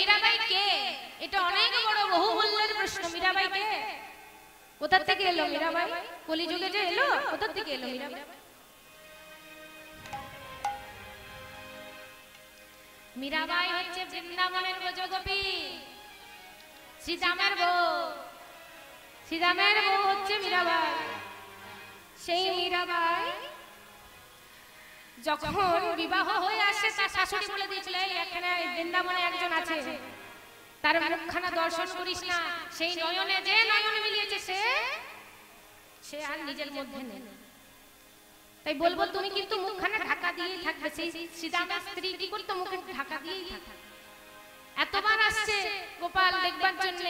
মীরাবাই কে? এটা অনেক বড় বহুমূল্যের প্রশ্ন। মীরাবাই কে? কোথা থেকে এলো মীরাবাই? কলিযুগে যে এলো, কোথা থেকে এলো মীরাবাই? মীরাবাই হচ্ছে বৃন্দাবনের ব্রজগোপী, শ্রীরামের বউ। শ্রীরামের বউ হচ্ছে মীরাবাই। সেই মীরাবাই যখন বিবাহ হয়ে আসে, তার শাশুড়ি বলে দিয়েছিল, এখানে বৃন্দাবনে একজন আছে, তার মুখখানা দর্শন করিস না। সেই নয়নে যে নয়ন মিলিয়েছে সে আর নিজের মধ্যে নেই। তাই বলবো, তুমি কিন্তু মুখখানা ঢাকা দিয়েই থাকবে। সেই শ্রীরামের স্ত্রী কি করতো? মুখে ঢাকা দিয়েই থাকতো। এতবার আসছে গোপাল দেখবার জন্য।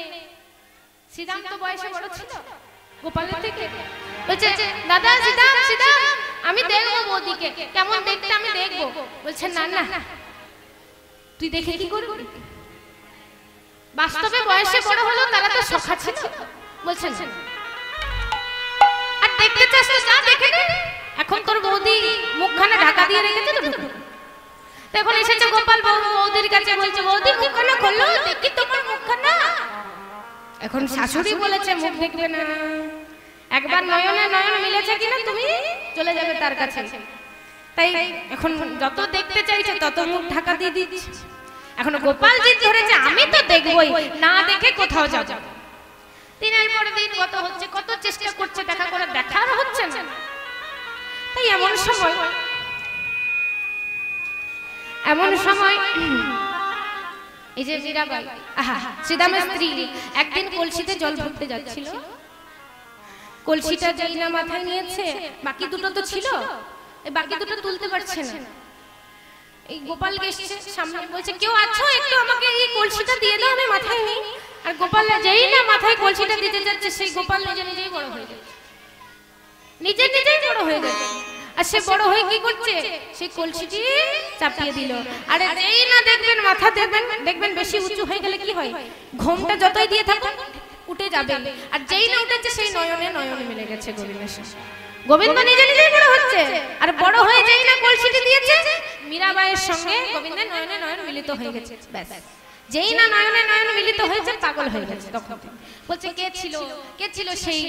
শ্রীরাম তো বয়সে বড় ছিল গোপালের থেকে। বলছে, দাদা শ্রীরাম, শ্রীরাম আমি দেখবো বৌদিকে, কেমন দেখতে আমি দেখবো। বলছে, না না, তুই দেখে কি করবি? বাস্তবে বয়সে বড় হলো, তারা তো সখা ছিল। বলছে, আর দেখতে চাস তো যা দেখে নে। এখন তোর বৌদি মুখখানা ঢাকা দিয়ে রেখেছে তো ঢুকো। তখন এসেছে গোপাল বৌদির কাছে, বলছে, বৌদি মুখখানা খোলো, দেখি তোমার মুখখানা। এখন শাশুড়ি বলেছে, মুখ দেখবে না, একবার নয়নে নয়ন মিলেছে কিনা তুমি চলে যাবে তার কাছে। তাই এখন যত দেখতে চাইছে তত মুখ ঢাকা দিয়ে দিচ্ছে। এখন গোপাল জিদ ধরেছে, আমি তো দেখবই, না দেখে কোথাও যাব। দিনের পর দিন কত হচ্ছে, কত চেষ্টা করছে দেখা করে, দেখার হচ্ছে না। তাই এমন সময় এই যে মীরাবাই, শ্রীরামের স্ত্রী, একদিন কলসিতে জল ভরতে যাচ্ছিল। কলসিটা যেই না মাথায় নিয়েছে, বাকি দুটো তো ছিল, এই বাকি দুটো তুলতে পারছে না। এই গোপাল গেছে সামনে, বলছে, কেউ আছো, একটু আমাকে এই কলসিটা দিয়ে দাও, আমি মাথায় নিই। আর গোপাল যেই না মাথায় কলসিটা দিতে যাচ্ছে, সেই গোপাল নিজে নিজেই বড় হয়ে যাচ্ছে, নিজে নিজেই বড় হয়ে যাচ্ছে। আর সে বড় হয়ে কি করছে? সেই কলসিটি চাপিয়ে দিল। আর যেই না দেখবেন মাথা দেখবেন বেশি উঁচু হয়ে গেলে কি হয়, ঘোমটা যতই দিয়ে থাকুন উঠে যাবে। আর যেই না উঠেছে, সেই নয়নে নয়নে মিলে গেছে গোবিন্দের সাথে। গোবিন্দ নিজে নিজেই বড় হচ্ছে, আর বড় হয়ে যেই না কলসিটি দিয়েছে, মীরাবাইয়ের সঙ্গে গোবিন্দের নয়নে নয়ন মিলিত হয়ে গেছে। ব্যাস, যেই না নয়নে নয়ন মিলিত হয়েছে, পাগল হয়ে গেছে। তখন বলছে, কে ছিল সেই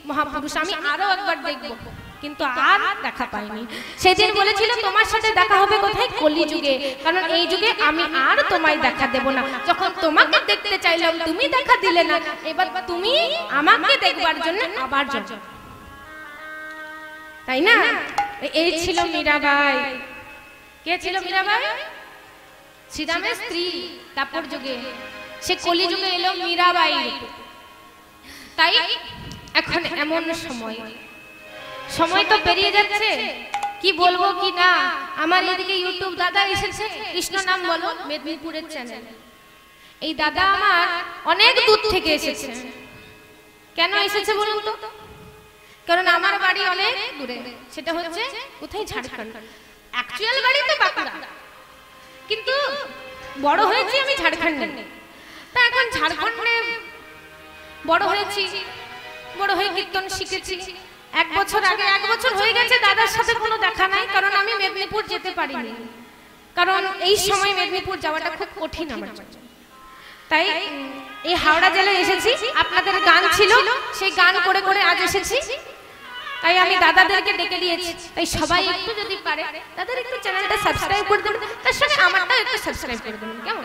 মহাপুরুষ? আমি আরো একবার দেখবো, কিন্তু আর দেখা পাইনি। সেদিন বলেছিল, তোমার সাথে দেখা হবে কোথায়? কলিযুগে, কারণ এই যুগে আমি আর তোমায় দেখা দেব না। যখন তোমাকে দেখতে চাইলাম তুমি দেখা দিলে না, এবার তুমি আমাকে দেখবার জন্য আবার যাও, তাই না? এই ছিল মীরাবাই। কে ছিল মীরাবাই? শ্রীরামের স্ত্রী। তারপর যুগে সে কলিযুগে এলো মীরাবাই। তাই এখন এমন সময় তো পেরিয়ে যাচ্ছে, কি বলবো কি না। আমার এদিকে ইউটিউব দাদা এসেছে, কৃষ্ণ নাম বলো, মেদিনীপুরের চ্যানেল। এই দাদা আমার অনেক দূর থেকে এসেছে। কেন এসেছে বলুন তো? কারণ আমার বাড়ি অনেক দূরে, সেটা হচ্ছে কোথায়? ঝাড়খণ্ড। অ্যাকচুয়াল বাড়ি তো বাঁকুড়া, কিন্তু বড় হয়েছি আমি ঝাড়খণ্ডে। তা এখন ঝাড়খণ্ডে বড় হয়েছি, বড় হয়ে কীর্তন শিখেছি। এক বছর হয়ে গেছে দাদার সাথে কোনো দেখা নাই, কারণ আমি মেদিনীপুর যেতে পারিনি। কারণ এই সময় মেদিনীপুর যাওয়াটা খুব কঠিন আমার জন্য। তাই এই হাওড়া জেলায় এসেছি, আপনাদের গান ছিল, সেই গান করে করে আজ এসেছি। তাই আমি দাদাদেরকে ডেকে দিয়েছি। তাই সবাই একটু যদি পারে দাদার একটু চ্যানেলটা সাবস্ক্রাইব করে দেবেন, তার সঙ্গে আমারটাও একটু সাবস্ক্রাইব করে দেবেন। কেমন?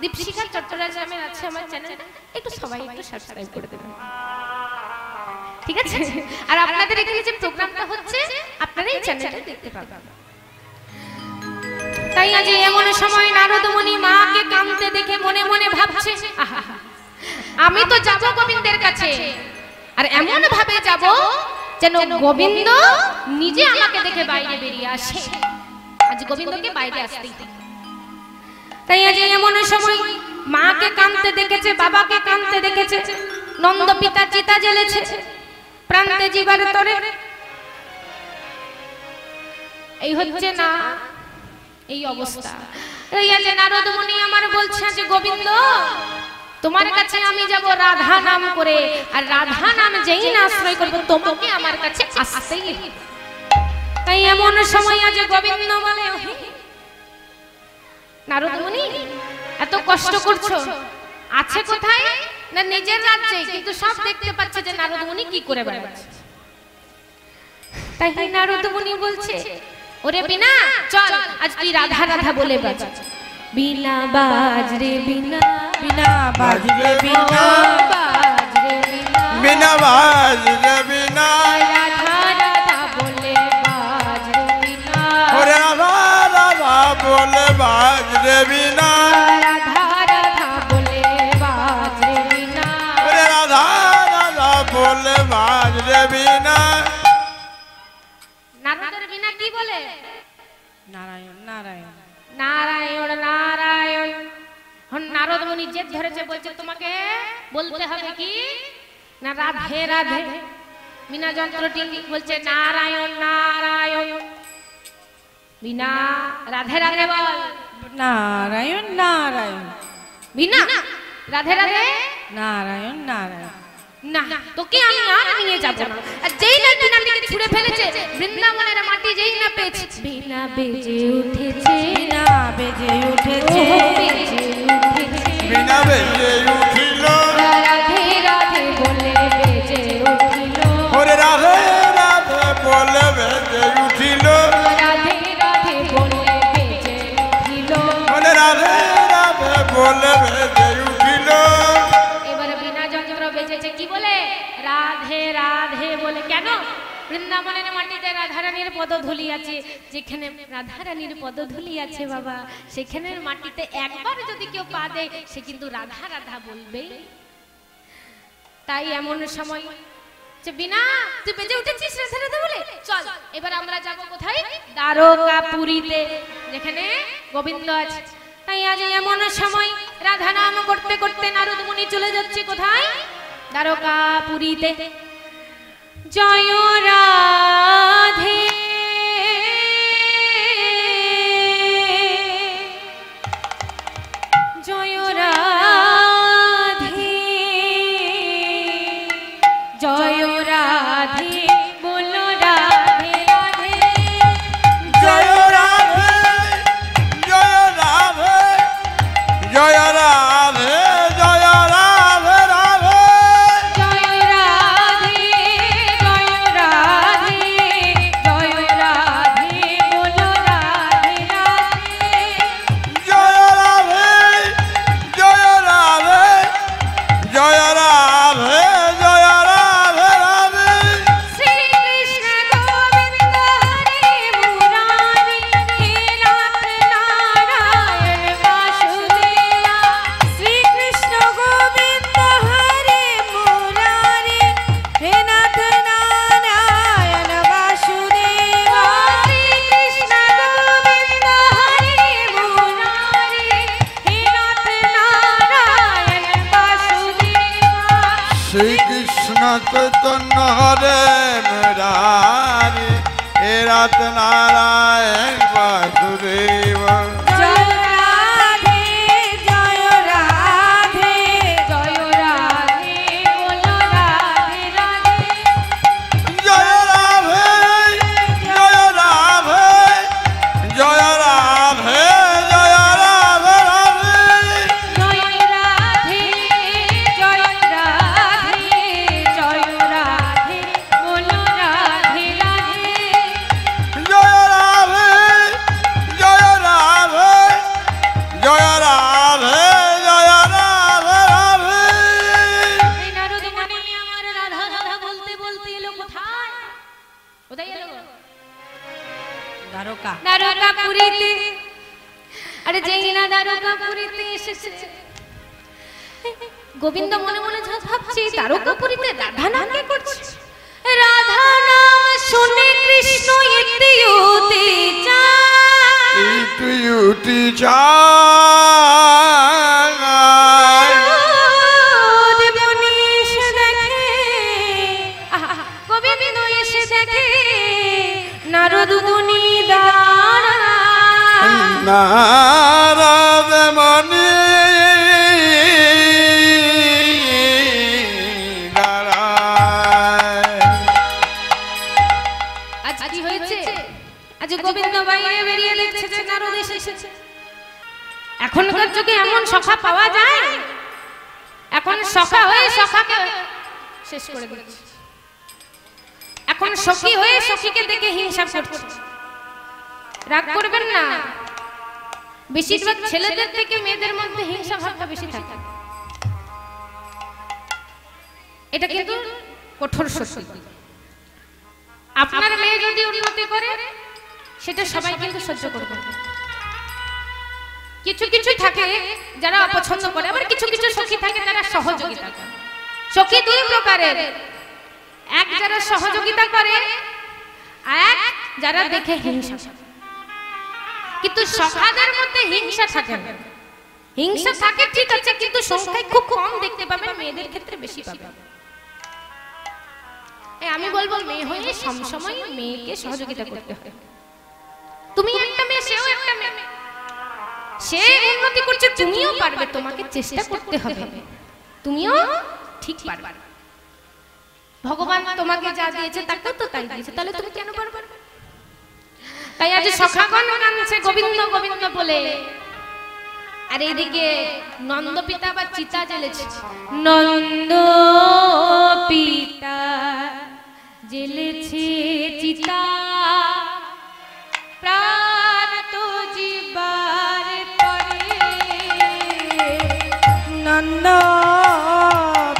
দীপশিখা চট্টোপাধ্যায় আছে আমার চ্যানেল, একটু সবাই একটু সাবস্ক্রাইব করে দেবেন, ঠিক আছে? আর আপনাদের এখানে যে প্রোগ্রামটা হচ্ছে, আপনারা এই চ্যানেলে দেখতে পাবেন। তাই আজ এমন সময় নারদ মুনি মাকে কাঁদতে দেখে মনে মনে ভাবছে, আমি তো যাব গোবিন্দের কাছে, আর এমন ভাবে যাব যেন গোবিন্দ নিজে আমাকে দেখে বাইরে বেরিয়ে আসে। আজ গোবিন্দকে বাইরে আসতেই হবে। তাই আজ এমন সময় মাকে কাঁদতে দেখেছে, বাবাকে কাঁদতে দেখেছে, নন্দ পিতা চিতা জ্বেলেছে, প্রান্তে জীবার তরে। এই হচ্ছে না এই অবস্থা। এই যে নারদ মুনি আমার বলছে যে গোবিন্দ তোমার কাছে আমি যাব রাধা নাম করে, আর রাধা নাম যেই না আশ্রয় করব তোমাকে আমার কাছে আসতেই হবে। তাই এমন সময় আজ গোবিন্দ বলে, নারদ মুনি এত কষ্ট করছো, আছে কোথায় না নিজের রাজ্যে, কিন্তু সব দেখতে পাচ্ছে যে নারদ মুনি কি করে বেড়াচ্ছে। তাই নারদ মুনি বলছে, ওরে বিনা চল আজ তুই রাধা রাধা বলে বাজা। বিনা বাজ রে বিনা, বিনা বাজ রে বিনা, বাজ রে বিনা, বিনা বাজ রে বিনা, রাধা রাধা বলে বাজ রে বিনা, ওরে রাধা রাধা বলে বাজ রে বিনা, রাধা রাধা বলে বাজ রে বিনা, ওরে রাধা রাধা বলে বাজ রে বিনা। নারদের বিনা কি বলে? নারায়ণ নারায়ণ নারায়ণ নারায়ণ। নারদ মুনি জেদ ধরেছে, বলছে তোমাকে বলতে হবে কি না রাধে রাধে। বিনা যন্ত্রটি বলছে নারায়ণ নারায়ণ। বিনা রাধে রাধে বল, নারায়ণ নারায়ণ বিনা রাধে রাধে নারায়ণ নারায়ণ। না, তোকে আমি আর নিয়ে যাব না। আর যেই না বিনাকে ছুঁড়ে ফেলেছে, বৃন্দাবনের মাটি যেই না পেয়েছে, বিনা বেজে উঠেছে, বিনা বেজে উঠেছে, বেজে উঠেছে, বিনা বেজে উঠিল, রাধে রাধে বলে বেজে উঠিল, ওরে রাধে রাধে বলে বেজে উঠিল, রাধে রাধে বলে বেজে উঠিল, ওরে রাধে রাধে বলে বেজে উঠিল। এবারে বিনা যন্ত্র বেজেছে কি বলে? রাধে রাধে বলে। কেন? বৃন্দাবনের মাটিতে রাধারানীর পদধূলি আছে। যেখানে রাধারানীর পদধূলি আছে বাবা, সেখানের মাটিতে একবার যদি কেউ পা দেয়, সে কিন্তু রাধা রাধা বলবে। তাই এমন সময় যে বিনা তুই বেজে উঠেছিস রাধা রাধা বলে, চল এবার আমরা যাব কোথায়? দ্বারকাপুরীতে, যেখানে গোবিন্দ আছে। তাই আজ এমন সময় রাধা নাম করতে করতে নারদ মুনি চলে যাচ্ছে কোথায়? দ্বারকাপুরীতে। জয় রাধে জয় রাধে জয় রাধে বলো রাধে রাধে, জয় রাধে জয় রাধে জয় রাধে জয় রাধে রাধে, জয় রাধে জয় রাধে জয় রাধে বলো রাধে রাধে, জয় রাধে জয় রাধে জয় রাধে জয় রাধে রাধে। শ্রী কৃষ্ণ গোবিন্দ হরে মুরারি, হে নাথ নারায়ণ বাসুদেবা। শ্রী কৃষ্ণ গোবিন্দ হরে মুরারি, হে নাথ নারায়ণ বাসুদেবা। শ্রী কৃষ্ণ গোবিন্দ হরে মুরারি, হে নাথ নারায়ণ বাসুদেবা। শ্রীকৃষ্ণ চৈতন্য হরে মুরারি, হে রাত নারায়ণ বাসুদেব। জয় রাধে জয় রাধে জয় রাধে বলো রাধে রাধে, জয় রাধে জয় রাধে জয় রাধে জয় রাধে রাধে, জয় রাধে জয় রাধে জয় রাধে বলো রাধে রাধে, জয় রাধে জয় রাধে জয় রাধে জয় রাধে রাধে। এই নারদ মুনি আমার রাধা রাধা বলতে বলতে এলো কোথায়? কোথায় এলো? দ্বারকা দ্বারকাপুরীতে। আরে যেই না দ্বারকাপুরীতে এসেছে, গোবিন্দ মনে মনে যা ভাবছে, দ্বারকাপুরীতে রাধা নাম কে করছে? রাধা নাম শুনে কৃষ্ণ ইতিউতি চায়, ইতি চায়, দেবনী এসে দেখে, গোবিন্দ এসে দেখে নারদ মুনি দাঁড়ায়। নারদ মুনি দাঁড়ায়। আজ কি হয়েছে? আজ গোবিন্দ বাইরে বেরিয়ে দেখছে যে নারদ এসেছে। এখনকার যুগে এমন সখা পাওয়া যায়, এখন সখা হয়ে সখাকে শেষ করে দিচ্ছে, এখন সখী হয়ে সখীকে দেখে হিংসা করছে। রাগ করবেন না, বেশিরভাগ ছেলেদের থেকে মেয়েদের মধ্যে হিংসা ভাবটা বেশি থাকে, এটা কিন্তু কঠোর সত্য। আপনার মেয়ে যদি উন্নতি করে সেটা সবাই কিন্তু সহ্য করবে। কিছু কিছু থাকে যারা অপছন্দ করে, আবার কিছু কিছু সখী থাকে যারা সহযোগিতা করে। সখী দুই প্রকারের, এক যারা সহযোগিতা করে, এক যারা দেখে হিংসা। কিন্তু সখাদের মধ্যে হিংসা থাকে না। হিংসা থাকে ঠিক আছে, কিন্তু সংখ্যায় খুব কম দেখতে পাবেন, মেয়েদের ক্ষেত্রে বেশি পাবেন। আমি বলবো মেয়ে হয়ে সবসময় মেয়েকে সহযোগিতা করতে হয়। তুমি একটা মেয়ে, সেও একটা মেয়ে, সে উন্নতি করছে, তুমিও পারবে, তোমাকে চেষ্টা করতে হবে, তুমিও ঠিক পারবে। ভগবান তোমাকে যা দিয়েছে তাকেও তো তাই দিয়েছে, তাহলে তুমি কেন পারবে না? তাই আজ সখাগণ কাঁদছে গোবিন্দ গোবিন্দ বলে, আর এইদিকে নন্দ পিতা বা চিতা জ্বেলেছে। নন্দ পিতা জ্বেলেছে চিতা, প্রাণ তো জীবার তরে। নন্দ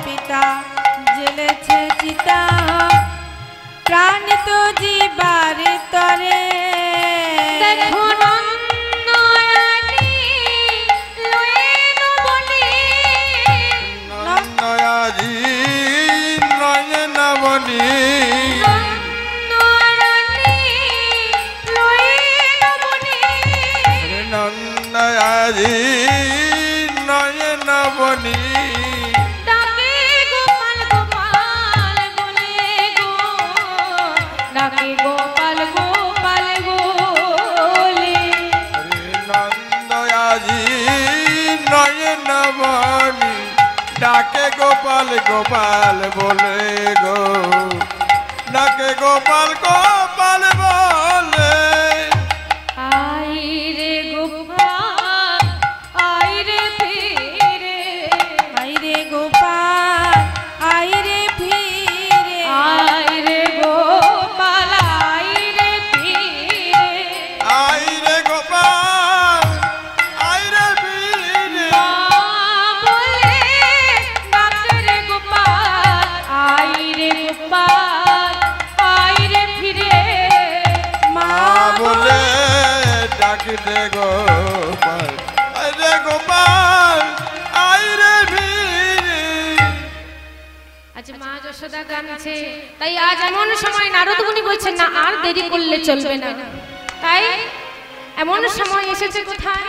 পিতা জ্বেলেছে চিতা, প্রাণ তো জীবার তরে। দেখো নন্দয়ানি লয়েন বলি, নন্দয়াজি নয়ন বনি, নন্দয়ানি লয়েন বলি, নন্দয়াজি নয়ন বনি। ডাকে গোপাল গোপাল বলে গো, ডাকে গোপাল গোপাল বলে। নন্দয়াজি নয়ন বনি, ডাকে গোপাল গোপাল বলে গো, ডাকে গোপাল গোপাল বলে। আই রে গোপাল আই রে ফিরে, আই রে গোপাল আই রে ফিরে, আই রে গোপাল আই রে ফিরে। আই রে গোপাল আই রে বীরে। মা বলে ডাকে রে গোপাল আই রে গোপাল আই রে ফিরে। মা বলে ডাকি দে গোপাল আই রে গোপাল আই রে বীরে। আজ মা যশোদা গানছে, তাই আজ এমন সময় নারদ মুনি বলছেন না আর দেরি করলে চলবে না। তাই এমন সময় এসেছে কোথায়,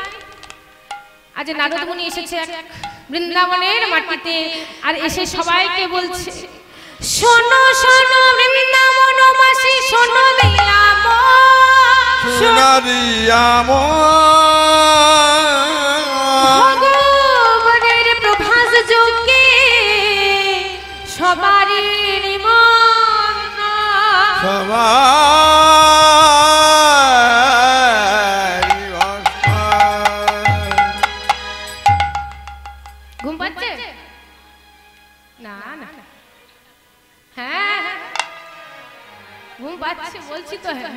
আজ নারদ মুনি এসেছে এক বৃন্দাবনের মাটিতে, আর এসে সবাইকে বলছে শোনো শোনো বৃন্দাবনবাসী, শোনো দিলাম সোনারিয়াম ভগবানের প্রভাস যোগে সবারই নিমন্ত্রণ। ঘুম পাচ্ছে না? না হ্যাঁ ঘুম পাচ্ছে বলছি তো। হ্যাঁ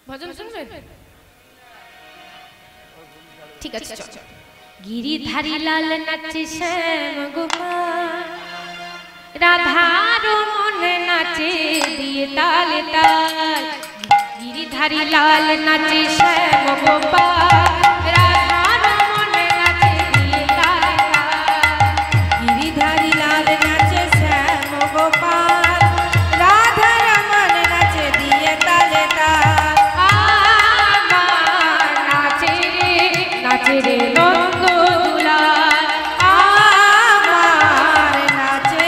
ভজন শুনবে? ঠিক আছে চল। গিরিধারী লাল নাচে শ্যাম গোপাল, রাধার মন নাচে দিয়ে তালে তাল। গিরিধারী লাল নাচে শ্যাম গোপাল, রাধার মন নাচে দিয়ে তালে তাল। গিরিধারী লাল নাচে শ্যাম গোপাল, রাধা রমন নাচে দিয়ে তালে তাল। আমার নাচে রে নন্দ দুলাল, আমার নাচে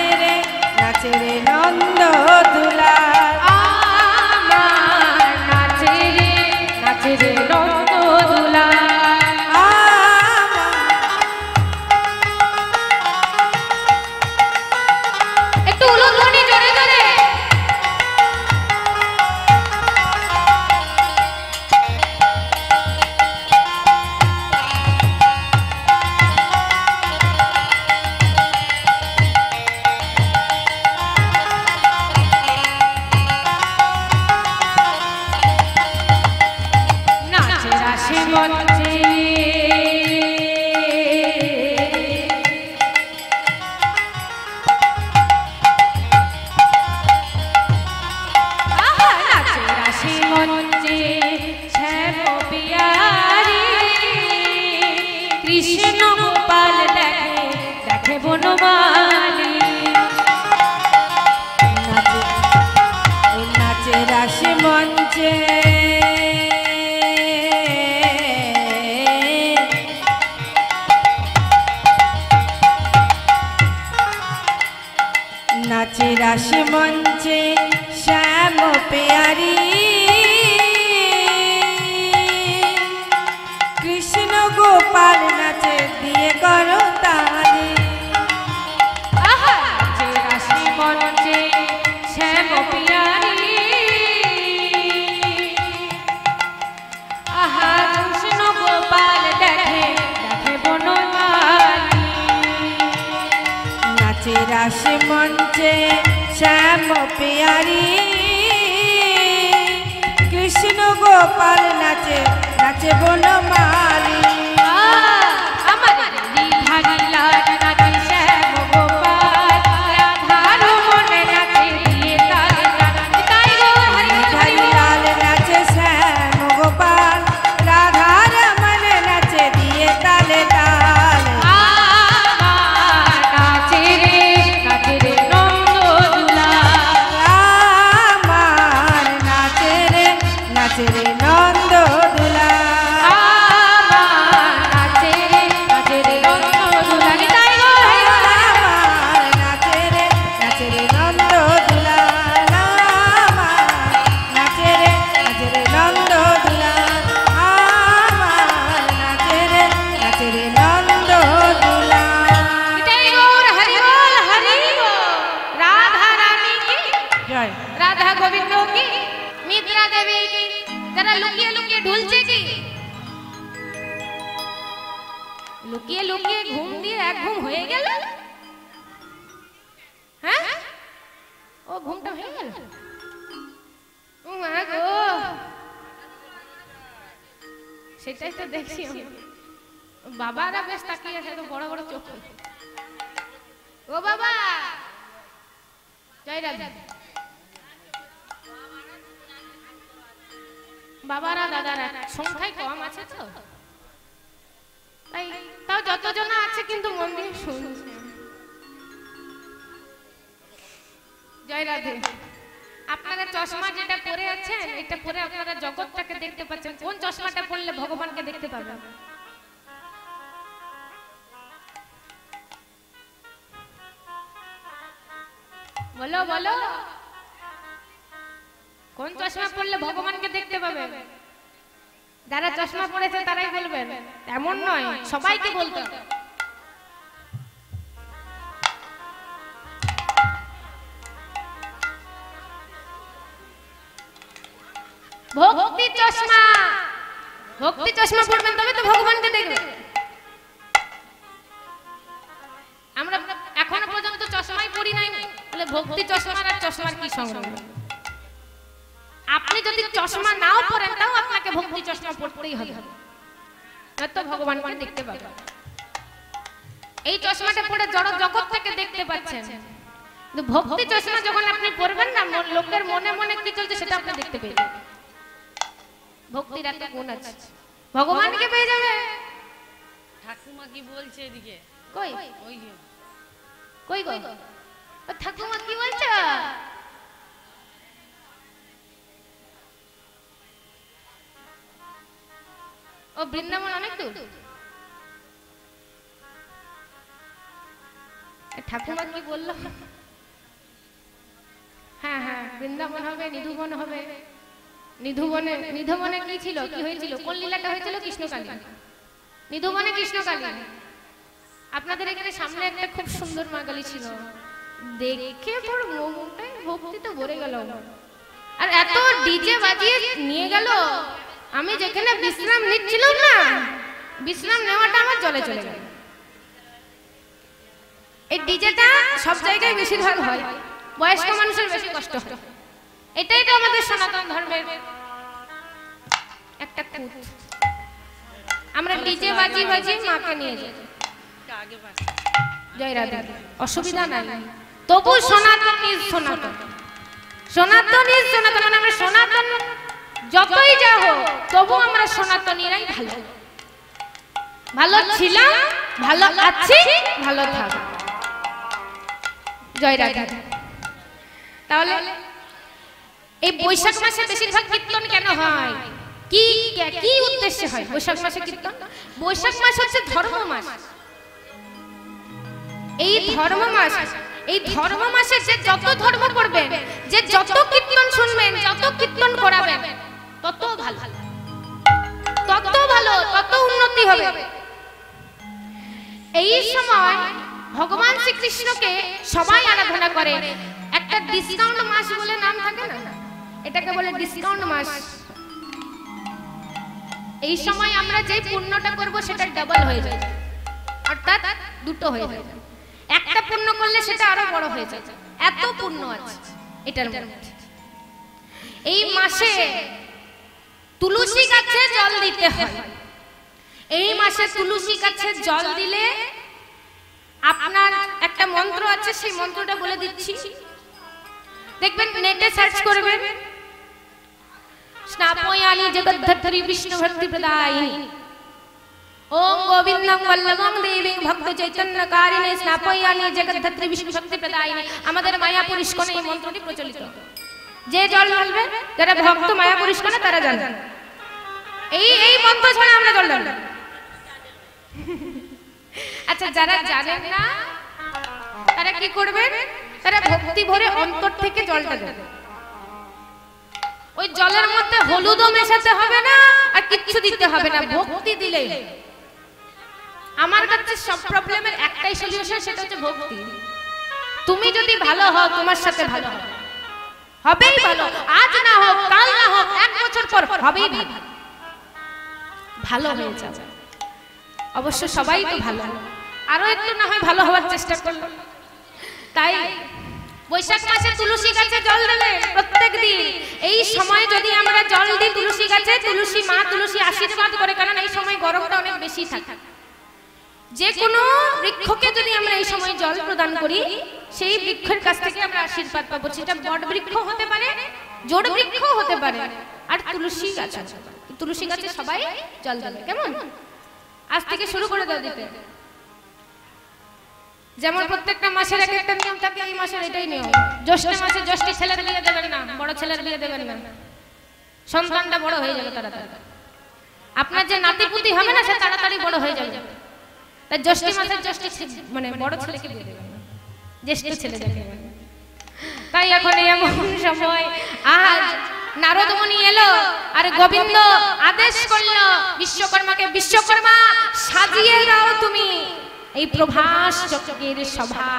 রে নন্দ দুলাল। আমার নাচে রে নন্দ দুলাল। মঞ্চে নাচে রাশি মঞ্চে শ্যাম পিয়ারি কৃষ্ণ গোপাল দেখে দেখে বনমালী নাচে রাশি মঞ্চে নাচে রাশি মঞ্চে শ্যাম পেয়ারি কৃষ্ণ গোপাল নাচে দিয়ে করো তালি নাচে রাশি মঞ্চে শ্যাম পিয়ারি আহা কৃষ্ণ গোপাল দেখে দেখে বনমালী নাচে রাশি মঞ্চে শ্যাম পেয়ারি কৃষ্ণ গোপাল নাচে নাচে বনমালী আমার ভাগিলা নাচে শ্যাম গোপাল রাধার মনে নাচে দিয়ে তাল তাই গো হরি হরি লাল নাচে শ্যাম গোপাল রাধার মনে নাচে দিয়ে তালে তাল নাচে রে নন্দ দুলা আমার নাচে রে নন্দ দুলা নাচে রে নন্দ দুলা তাই গো আমার নাচে রে নন্দ দুলা নাচে রে নন্দ দুলা আমার নাচে রে নন্দ দুলা এটাই গৌর হরি বল হরি বল রাধা রানী কি জয় রাধা গোবিন্দ কি মিত্রা দেবী কি যারা লুকিয়ে লুকিয়ে ঢুলছে কি লুকিয়ে লুকিয়ে ঘুম দিয়ে এক ঘুম হয়ে গেল হ্যাঁ ও ঘুমটা হয়ে গেল ও মা গো সেটাই তো দেখছি আমি। বাবারা বেশ তাকিয়ে আছে তো বড় বড় চোখ ও বাবা জয় রাধা বাবারা দাদারা সংখ্যায় কম আছে তো তাই তাও যতজন আছে কিন্তু মন দিয়ে শুনছে জয় রাধে আপনারা চশমা যেটা পরে আছেন এটা পরে আপনারা জগৎটাকে দেখতে পাচ্ছেন কোন চশমাটা পরলে ভগবানকে দেখতে পাবেন বলো বলো কোন চশমা পরলে ভগবানকে দেখতে পাবেন যারা চশমা পরেছে তারাই বলবেন এমন নয় সবাইকে বলতে হবে ভক্তি চশমা পরবেন তবে তো ভগবানকে দেখবেন আমরা এখনো পর্যন্ত চশমাই পরি নাই বলে ভক্তি চশমার আর চশমার কি সংগ্রাম আপনি যদি চশমা নাও পরেন তাও আপনাকে ভক্তি চশমা পরতেই হবে তো ভগবানকে দেখতে পাবেন এই চশমাটা পরে জড় জগৎ থেকে দেখতে পাচ্ছেন কিন্তু ভক্তি চশমা যখন আপনি পরবেন না লোকের মনে মনে কি চলছে সেটা আপনি দেখতে পেয়ে ভক্তির এত গুণ আছে ভগবানকে পেয়ে যাবে ঠাকুমা কি বলছে এদিকে কই ওই যে কই কই ও ঠাকুমা কি বলছো ও বৃন্দাবন অনেক দূর ঠাকুমা কি বললো হ্যাঁ হ্যাঁ বৃন্দাবন হবে নিধুবন হবে নিধুবনে কি ছিল কি হয়েছিল কোন লীলাটা হয়েছিল কৃষ্ণকালী নিধুবনে কৃষ্ণকালী আপনাদের এখানে সামনে একটা খুব সুন্দর মাগালি ছিল দেখে পুরো মনটাই ভক্তিতে ভরে গেল আর এত ডিজে বাজিয়ে নিয়ে গেল আমি যেখানে বিশ্রাম নিচ্ছিলাম না বিশ্রাম নেওয়াটা আমার জলে চলে গেল এই ডিজেটা সব জায়গায় বেশিরভাগ হয় বয়স্ক মানুষের বেশি কষ্ট হয় এটাই তো আমাদের সনাতন ধর্মের একটা খুঁত আমরা ডিজে বাজি বাজি মাকে নিয়ে যাই। আগে পাস জয় রাধা, অসুবিধা নাই। তবু সনাতন ইজ সনাতন, সনাতন ইজ সনাতন। মানে আমরা সনাতন যতই যা হোক তবু আমরা সনাতনীরাই ভালো, ভালো ছিলাম, ভালো আছি, ভালো থাকবো। জয় রাধা। তাহলে এই বৈশাখ মাসে বেশিরভাগ কীর্তন কেন হয়? কি কি উদ্দেশ্যে হয় বৈশাখ মাসে কীর্তন? বৈশাখ মাস হচ্ছে ধর্ম মাস। এই ধর্ম মাস, এই ধর্ম মাসে যে যত ধর্ম করবেন, যে যত কীর্তন শুনবেন, যত কীর্তন করাবেন, তত ভালো, তত ভালো, তত উন্নতি হবে। এই সময় ভগবান শ্রীকৃষ্ণকে সবাই আরাধনা করে। একটা ডিসকাউন্ট মাস বলে নাম থাকে না, এটাকে বলে ডিসকাউন্ট মাস। এই সময় আমরা যে পুণ্যটা করব সেটা ডাবল হয়ে যায়, অর্থাৎ দুটো হয়ে যায়। একটা পুণ্য করলে সেটা আরো বড় হয়ে যায়, এত পুণ্য আছে এটার মধ্যে। এই মাসে তুলসী গাছে জল দিতে হয়। এই মাসে তুলসী গাছে জল দিলে আপনার একটা মন্ত্র আছে, সেই মন্ত্রটা বলে দিচ্ছি, দেখবেন নেটে সার্চ করবেন। স্নাপয়ানি জগদ্ধাত্রী বিষ্ণু ভক্তি প্রদায়িনী ওম গোবিন্দং বল্লভং দেবীং ভক্ত চৈতন্যকারিণী স্নাপয়ানি জগদ্ধাত্রী বিষ্ণু ভক্তি প্রদায়িনী। আমাদের মায়াপুর ইস্কনে এই মন্ত্রটি প্রচলিত। যে জল ঢালবে, যারা ভক্ত মায়াপুর ইস্কনে তারা জানেন এই মন্ত্র ছাড়া আমরা জল ঢালব। আচ্ছা, যারা জানেন না তারা কি করবেন? তারা ভক্তি ভরে অন্তর থেকে জলটা দেবে। ওই জলের মধ্যে হলুদও মেশাতে হবে না, আর কিচ্ছু দিতে হবে না, ভক্তি দিলেই। আমার কাছে সব প্রবলেমের একটাই সলিউশন, সেটা হচ্ছে ভক্তি। তুমি যদি ভালো হও, তোমার সাথে ভালো হবে, হবেই ভালো। আজ না হোক, কাল না হোক, 1 বছর পর হবেই ভালো, ভালো হয়ে যাবে। অবশ্য সবাই তো ভালো, আরো একটু না হয় ভালো হওয়ার চেষ্টা করলো। তাই বৈশাখ মাসে তুলসী গাছে জল দেবে প্রত্যেক দিন। এই সময় যদি আমরা জল দিই তুলসী গাছে, তুলসী মা তুলসী আশীর্বাদ করে, কারণ এই সময় গরমটা অনেক বেশি থাকে। যে কোনো বৃক্ষকে যদি আমরা এই সময় জল প্রদান করি, সেই বৃক্ষের কাছ থেকে আমরা আশীর্বাদ পাবো। সেটা বট বৃক্ষ হতে পারে, জোড় বৃক্ষ হতে পারে, আর তুলসী গাছ আছে। তুলসী গাছে সবাই জল দেবে। কেমন? আজ থেকে শুরু করে দাও দিতে। যেমন প্রত্যেকটা মাসের এক একটা নিয়ম থাকে, এই মাসের এটাই নিয়ম। জ্যৈষ্ঠ মাসে জ্যৈষ্ঠী ছেলের বিয়ে দেবেন না, বড় ছেলের বিয়ে দেবেন না, সন্তানটা বড় হয়ে যাবে তাড়াতাড়ি। আপনার যে নাতিপুতি হবে না, সে তাড়াতাড়ি বড় হয়ে যাবে। তাই জ্যৈষ্ঠী মাসে জ্যৈষ্ঠী মানে বড় ছেলেকে বিয়ে দেবেন না, জ্যেষ্ঠ ছেলে দেবেন। তাই এখন এমন সময়, আজ নারদ মুনি এলো আর গোবিন্দ আদেশ করলো বিশ্বকর্মাকে, বিশ্বকর্মা সাজিয়ে দাও তুমি এই প্রভাস চক্রের সভা।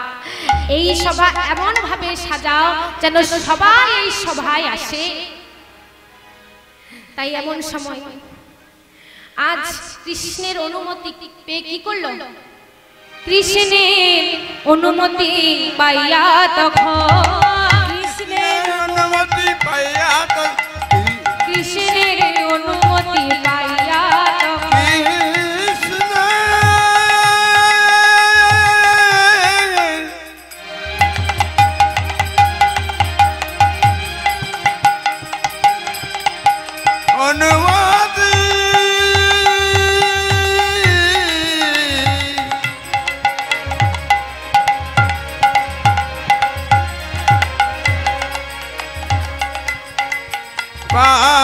এই সভা এমন ভাবে সাজাও যেন সবাই এই সভায় আসে। তাই এমন সময় আজ কৃষ্ণের অনুমতি পেয়ে কি করলো? কৃষ্ণের অনুমতি পাইয়া তখন, কৃষ্ণের অনুমতি পাইয়া কৃষ্ণের অনুমতি পাইয়া তখন কৃষ্ণ অনুমতি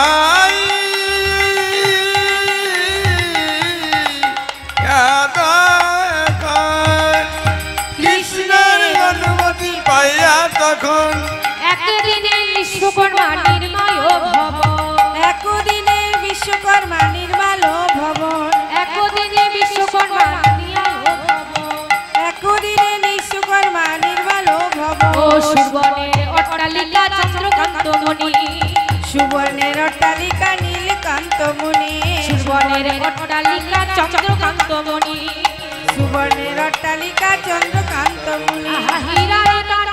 পাই কৃষ্ণের অনুমতি পাইয়া তখন একদিনে বিশ্বকর্মা নির্ময় ভবন, একদিনে বিশ্বকর্মা নির্মল ভবন, একদিনে বিশ্বকর্মা নির্ময় ভবন, একদিনে বিশ্বকর্মা নির্মল ভবন। ও সুবর্ণের অট্টালিকা চন্দ্রকান্ত মণি, সুবর্ণের অট্টালিকা নীলকান্ত মুনি, সুবর্ণের অট্টালিকা চন্দ্রকান্ত মণি, সুবর্ণের অট্টালিকা চন্দ্রকান্ত মুনি। হীরায় তার